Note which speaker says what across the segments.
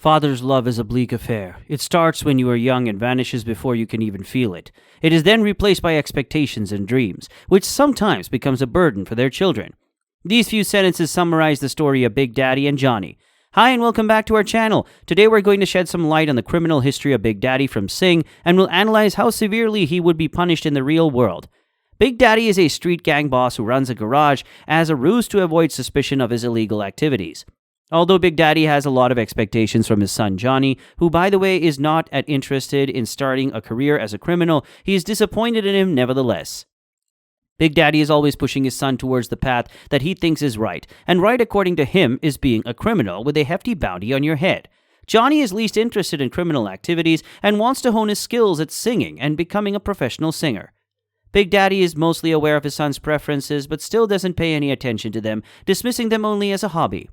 Speaker 1: Father's love is a bleak affair. It starts when you are young and vanishes before you can even feel it. It is then replaced by expectations and dreams, which sometimes becomes a burden for their children. These few sentences summarize the story of Big Daddy and Johnny. Hi and welcome back to our channel. Today we're going to shed some light on the criminal history of Big Daddy from Sing, and we'll analyze how severely he would be punished in the real world. Big Daddy is a street gang boss who runs a garage as a ruse to avoid suspicion of his illegal activities. Although Big Daddy has a lot of expectations from his son Johnny, who by the way is not interested in starting a career as a criminal, he is disappointed in him nevertheless. Big Daddy is always pushing his son towards the path that he thinks is right, and right according to him is being a criminal with a hefty bounty on your head. Johnny is least interested in criminal activities and wants to hone his skills at singing and becoming a professional singer. Big Daddy is mostly aware of his son's preferences but still doesn't pay any attention to them, dismissing them only as a hobby.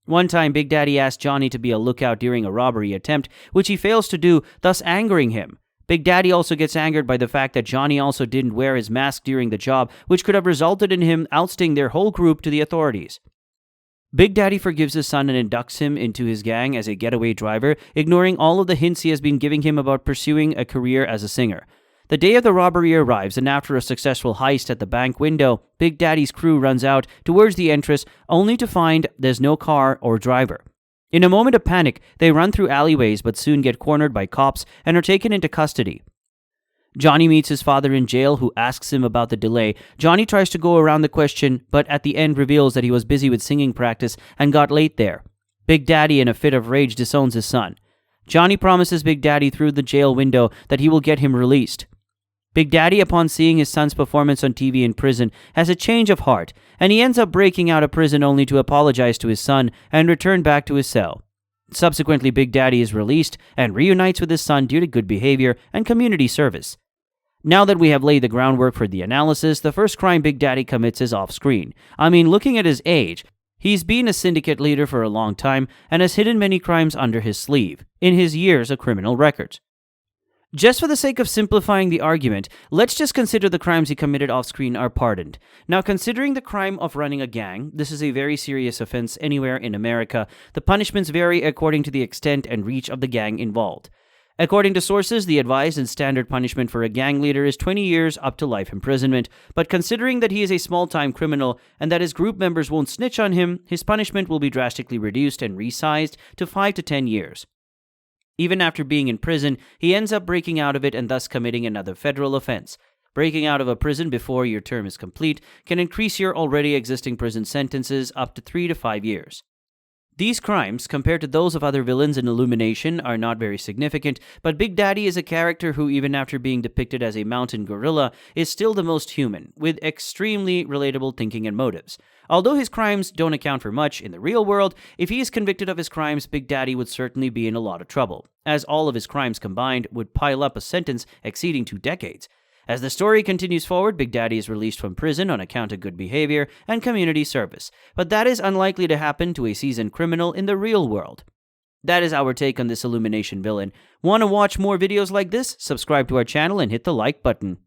Speaker 1: One time, Big Daddy asked Johnny to be a lookout during a robbery attempt, which he fails to do, thus angering him. Big Daddy also gets angered by the fact that Johnny also didn't wear his mask during the job, which could have resulted in him ousting their whole group to the authorities. Big Daddy forgives his son and inducts him into his gang as a getaway driver, ignoring all of the hints he has been giving him about pursuing a career as a singer. The day of the robbery arrives, and after a successful heist at the bank window, Big Daddy's crew runs out towards the entrance, only to find there's no car or driver. In a moment of panic, they run through alleyways but soon get cornered by cops and are taken into custody. Johnny meets his father in jail, who asks him about the delay. Johnny tries to go around the question, but at the end reveals that he was busy with singing practice and got late there. Big Daddy, in a fit of rage, disowns his son. Johnny promises Big Daddy through the jail window that he will get him released. Big Daddy, upon seeing his son's performance on TV in prison, has a change of heart, and he ends up breaking out of prison only to apologize to his son and return back to his cell. Subsequently, Big Daddy is released and reunites with his son due to good behavior and community service. Now that we have laid the groundwork for the analysis, the first crime Big Daddy commits is off-screen. Looking at his age, he's been a syndicate leader for a long time and has hidden many crimes under his sleeve in his years of criminal records. Just for the sake of simplifying the argument, let's just consider the crimes he committed off-screen are pardoned. Now, considering the crime of running a gang, this is a very serious offense anywhere in America. The punishments vary according to the extent and reach of the gang involved. According to sources, the advised and standard punishment for a gang leader is 20 years up to life imprisonment, but considering that he is a small-time criminal and that his group members won't snitch on him, his punishment will be drastically reduced and resized to 5 to 10 years. Even after being in prison, he ends up breaking out of it and thus committing another federal offense. Breaking out of a prison before your term is complete can increase your already existing prison sentences up to 3 to 5 years. These crimes, compared to those of other villains in Illumination, are not very significant, but Big Daddy is a character who, even after being depicted as a mountain gorilla, is still the most human, with extremely relatable thinking and motives. Although his crimes don't account for much in the real world, if he is convicted of his crimes, Big Daddy would certainly be in a lot of trouble, as all of his crimes combined would pile up a sentence exceeding 2 decades. As the story continues forward, Big Daddy is released from prison on account of good behavior and community service, but that is unlikely to happen to a seasoned criminal in the real world. That is our take on this Illumination villain. Want to watch more videos like this? Subscribe to our channel and hit the like button.